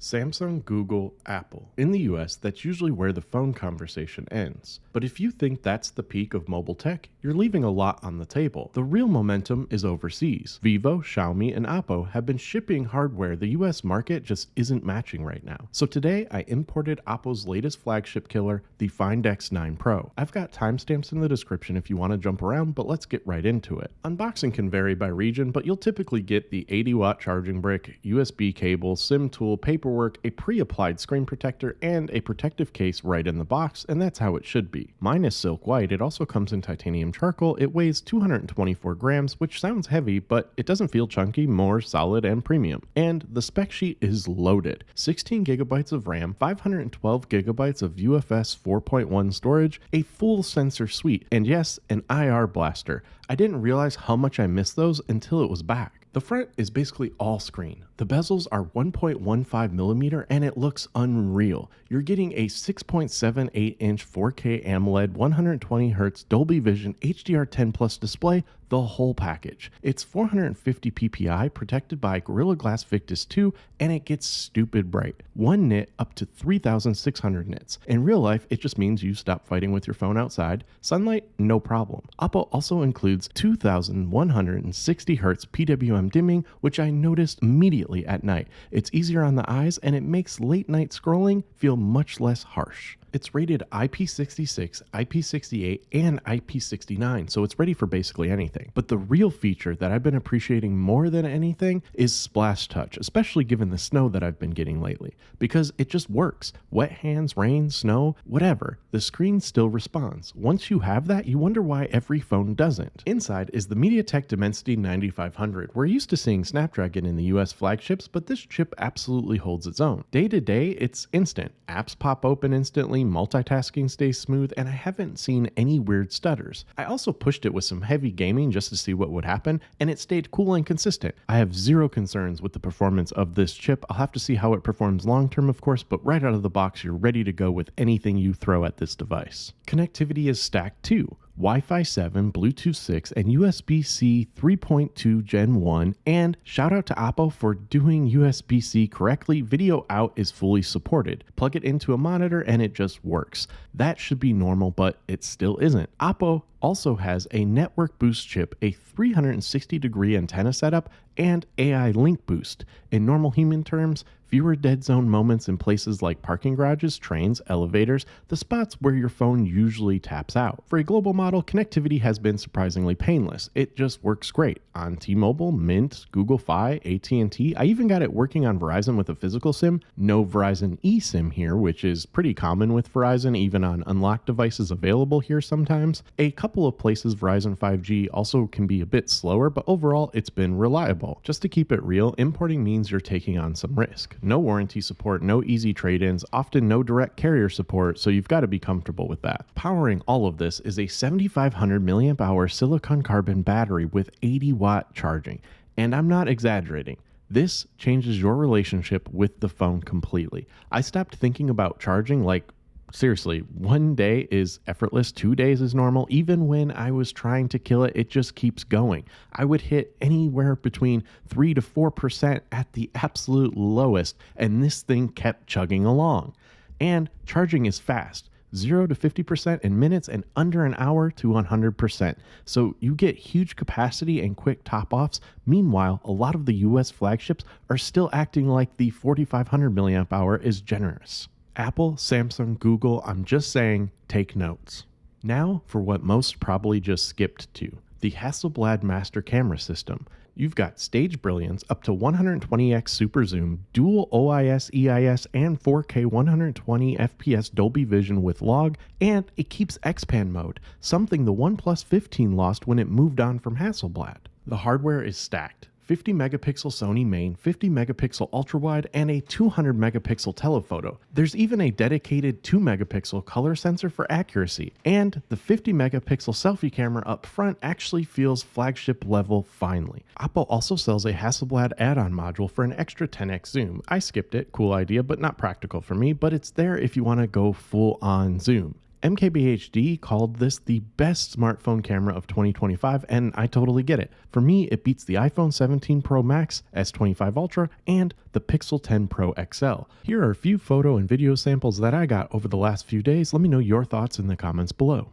Samsung, Google, Apple. In the US, that's usually where the phone conversation ends. But if you think that's the peak of mobile tech, you're leaving a lot on the table. The real momentum is overseas. Vivo, Xiaomi, and Oppo have been shipping hardware the US market just isn't matching right now. So today, I imported Oppo's latest flagship killer, the Find X9 Pro. I've got timestamps in the description if you want to jump around, but let's get right into it. Unboxing can vary by region, but you'll typically get the 80-watt charging brick, USB cable, SIM tool, paperwork, a pre-applied screen protector, and a protective case right in the box, and that's how it should be. Mine is silk white. It also comes in titanium charcoal. It weighs 224 grams, which sounds heavy, but it doesn't feel chunky, more solid and premium. And the spec sheet is loaded. 16 gigabytes of RAM, 512 gigabytes of UFS 4.1 storage, a full sensor suite, and yes, an IR blaster. I didn't realize how much I missed those until it was back. The front is basically all screen. The bezels are 1.15 millimeter and it looks unreal. You're getting a 6.78 inch 4K AMOLED 120Hz Dolby Vision HDR10 Plus display, the whole package. It's 450 ppi protected by Gorilla Glass Victus 2 and it gets stupid bright. 1 nit up to 3600 nits. In real life, it just means you stop fighting with your phone outside. Sunlight, no problem. Oppo also includes 2160 Hz PWM dimming, which I noticed immediately at night. It's easier on the eyes and it makes late night scrolling feel much less harsh. It's rated IP66, IP68, and IP69, so it's ready for basically anything. But the real feature that I've been appreciating more than anything is Splash Touch, especially given the snow that I've been getting lately, because it just works. Wet hands, rain, snow, whatever, the screen still responds. Once you have that, you wonder why every phone doesn't. Inside is the MediaTek Dimensity 9500. We're used to seeing Snapdragon in the US flagships, but this chip absolutely holds its own. Day to day, it's instant. Apps pop open instantly, multitasking stays smooth, and I haven't seen any weird stutters. I also pushed it with some heavy gaming just to see what would happen, and it stayed cool and consistent. I have zero concerns with the performance of this chip. I'll have to see how it performs long term, of course, but right out of the box, you're ready to go with anything you throw at this device. Connectivity is stacked too. Wi-Fi 7, Bluetooth 6, and USB-C 3.2 Gen 1, and shout out to Oppo for doing USB-C correctly. Video out is fully supported. Plug it into a monitor and it just works. That should be normal, but it still isn't. Oppo also has a network boost chip, a 360-degree antenna setup, and AI link boost. In normal human terms, fewer dead zone moments in places like parking garages, trains, elevators, the spots where your phone usually taps out. For a global model, connectivity has been surprisingly painless. It just works great on T-Mobile, Mint, Google Fi, AT&T. I even got it working on Verizon with a physical SIM. No Verizon eSIM here, which is pretty common with Verizon, even on unlocked devices available here sometimes. A couple of places Verizon 5G also can be a bit slower, but overall it's been reliable. Just to keep it real, importing means you're taking on some risk. No warranty support, no easy trade-ins, often no direct carrier support, so you've got to be comfortable with that. Powering all of this is a 7500 milliamp hour silicon carbon battery with 80-watt charging. And I'm not exaggerating. This changes your relationship with the phone completely. I stopped thinking about charging like, seriously, 1 day is effortless, 2 days is normal. Even when I was trying to kill it, it just keeps going. I would hit anywhere between 3 to 4% at the absolute lowest, and this thing kept chugging along. And charging is fast. 0 to 50% in minutes and under an hour to 100%. So you get huge capacity and quick top-offs. Meanwhile, a lot of the US flagships are still acting like the 4500 milliamp hour is generous. Apple, Samsung, Google, I'm just saying, take notes. Now for what most probably just skipped to, the Hasselblad master camera system. You've got stage brilliance up to 120x super zoom, dual OIS, EIS, and 4K 120 FPS Dolby Vision with log, and it keeps X-Pan mode, something the OnePlus 15 lost when it moved on from Hasselblad. The hardware is stacked. 50 megapixel Sony main, 50 megapixel ultra wide, and a 200 megapixel telephoto. There's even a dedicated 2 megapixel color sensor for accuracy, and the 50 megapixel selfie camera up front actually feels flagship level finally. Oppo also sells a Hasselblad add-on module for an extra 10x zoom. I skipped it, cool idea, but not practical for me, but it's there if you want to go full on zoom. MKBHD called this the best smartphone camera of 2025, and I totally get it. For me, it beats the iPhone 17 Pro Max, S25 Ultra, and the Pixel 10 Pro XL. Here are a few photo and video samples that I got over the last few days. Let me know your thoughts in the comments below.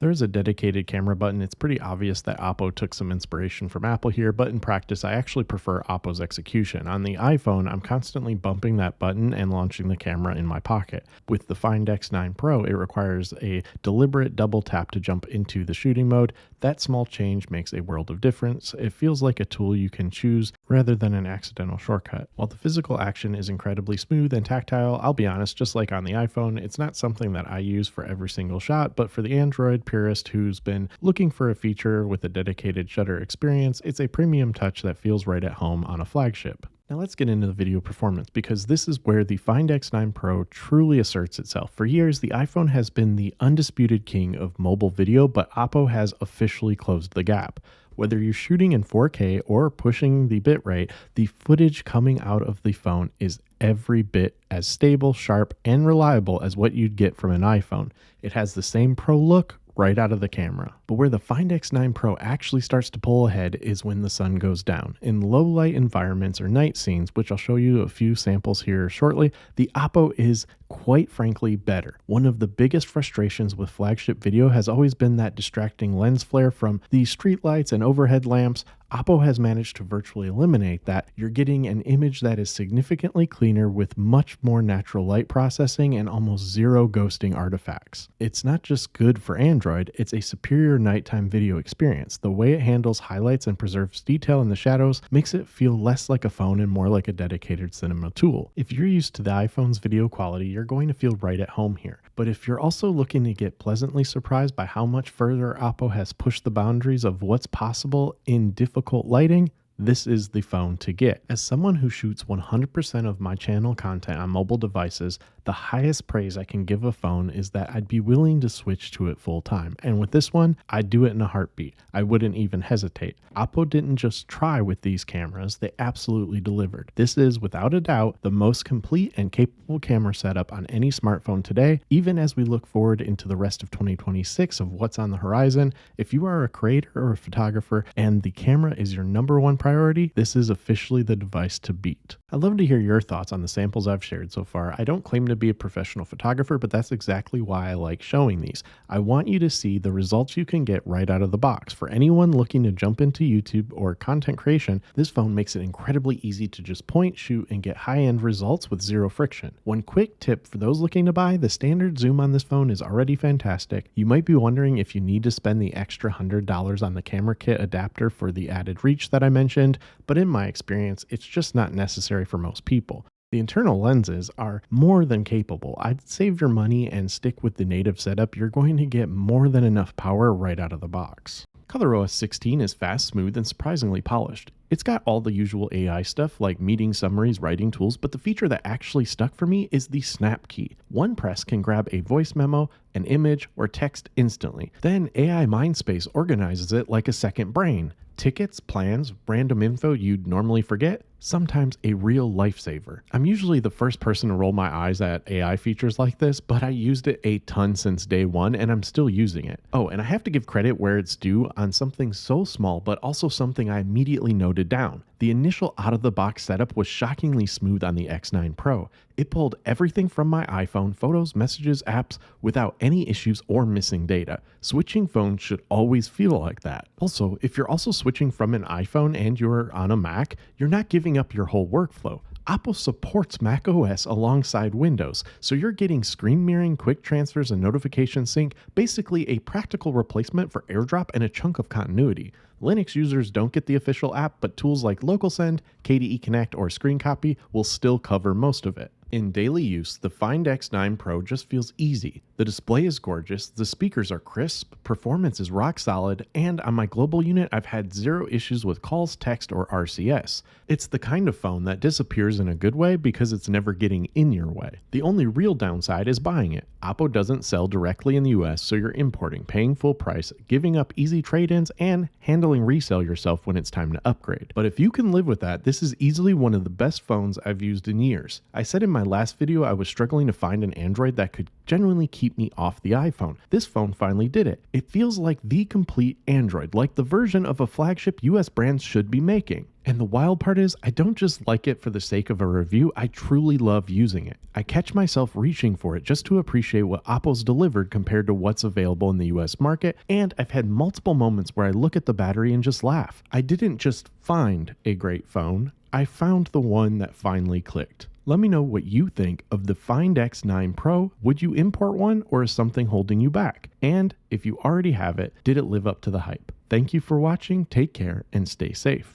There is a dedicated camera button. It's pretty obvious that Oppo took some inspiration from Apple here, but in practice, I actually prefer Oppo's execution. On the iPhone, I'm constantly bumping that button and launching the camera in my pocket. With the Find X9 Pro, it requires a deliberate double tap to jump into the shooting mode. That small change makes a world of difference. It feels like a tool you can choose rather than an accidental shortcut. While the physical action is incredibly smooth and tactile, I'll be honest, just like on the iPhone, it's not something that I use for every single shot, but for the Android purist who's been looking for a feature with a dedicated shutter experience, it's a premium touch that feels right at home on a flagship. Now let's get into the video performance, because this is where the Find X9 Pro truly asserts itself. For years, the iPhone has been the undisputed king of mobile video, but Oppo has officially closed the gap. Whether you're shooting in 4K or pushing the bitrate, the footage coming out of the phone is every bit as stable, sharp, and reliable as what you'd get from an iPhone. It has the same pro look right out of the camera. But where the Find X9 Pro actually starts to pull ahead is when the sun goes down. In low light environments or night scenes, which I'll show you a few samples here shortly, the Oppo is quite frankly better. One of the biggest frustrations with flagship video has always been that distracting lens flare from the streetlights and overhead lamps. Oppo has managed to virtually eliminate that. You're getting an image that is significantly cleaner with much more natural light processing and almost zero ghosting artifacts. It's not just good for Android, it's a superior nighttime video experience. The way it handles highlights and preserves detail in the shadows makes it feel less like a phone and more like a dedicated cinema tool. If you're used to the iPhone's video quality, you're going to feel right at home here. But if you're also looking to get pleasantly surprised by how much further Oppo has pushed the boundaries of what's possible in difficult lighting, this is the phone to get. As someone who shoots 100% of my channel content on mobile devices, the highest praise I can give a phone is that I'd be willing to switch to it full time. And with this one, I'd do it in a heartbeat. I wouldn't even hesitate. Oppo didn't just try with these cameras, they absolutely delivered. This is, without a doubt, the most complete and capable camera setup on any smartphone today, even as we look forward into the rest of 2026 of what's on the horizon. If you are a creator or a photographer and the camera is your number one priority, this is officially the device to beat. I'd love to hear your thoughts on the samples I've shared so far. I don't claim to be a professional photographer, but that's exactly why I like showing these. I want you to see the results you can get right out of the box. For anyone looking to jump into YouTube or content creation, this phone makes it incredibly easy to just point, shoot, and get high-end results with zero friction. One quick tip for those looking to buy, the standard zoom on this phone is already fantastic. You might be wondering if you need to spend the extra $100 on the camera kit adapter for the added reach that I mentioned, but in my experience, it's just not necessary for most people. The internal lenses are more than capable. I'd save your money and stick with the native setup. You're going to get more than enough power right out of the box. ColorOS 16 is fast, smooth, and surprisingly polished. It's got all the usual AI stuff like meeting summaries, writing tools, but the feature that actually stuck for me is the snap key. One press can grab a voice memo, an image, or text instantly. Then AI Mindspace organizes it like a second brain. Tickets, plans, random info you'd normally forget, sometimes a real lifesaver. I'm usually the first person to roll my eyes at AI features like this, but I used it a ton since day one and I'm still using it. Oh, and I have to give credit where it's due on something so small, but also something I immediately noted down. The initial out-of-the-box setup was shockingly smooth on the X9 Pro. It pulled everything from my iPhone, photos, messages, apps, without any issues or missing data. Switching phones should always feel like that. Also, if you're also switching from an iPhone and you're on a Mac, you're not giving up your whole workflow. Oppo supports macOS alongside Windows, so you're getting screen mirroring, quick transfers, and notification sync, basically a practical replacement for AirDrop and a chunk of continuity. Linux users don't get the official app, but tools like Local Send, KDE Connect, or Screen Copy will still cover most of it. In daily use, the Find X9 Pro just feels easy. The display is gorgeous, the speakers are crisp, performance is rock solid, and on my global unit I've had zero issues with calls, text, or RCS. It's the kind of phone that disappears in a good way because it's never getting in your way. The only real downside is buying it. Oppo doesn't sell directly in the US, so you're importing, paying full price, giving up easy trade-ins, and handling resale yourself when it's time to upgrade. But if you can live with that, this is easily one of the best phones I've used in years. I said in my last video I was struggling to find an Android that could genuinely keep me off the iPhone. This phone finally did it. It feels like the complete Android, like the version of a flagship US brand should be making. And the wild part is, I don't just like it for the sake of a review, I truly love using it. I catch myself reaching for it just to appreciate what Oppo's delivered compared to what's available in the US market, and I've had multiple moments where I look at the battery and just laugh. I didn't just find a great phone, I found the one that finally clicked. Let me know what you think of the Find X9 Pro. Would you import one, or is something holding you back? And if you already have it, did it live up to the hype? Thank you for watching, take care, and stay safe.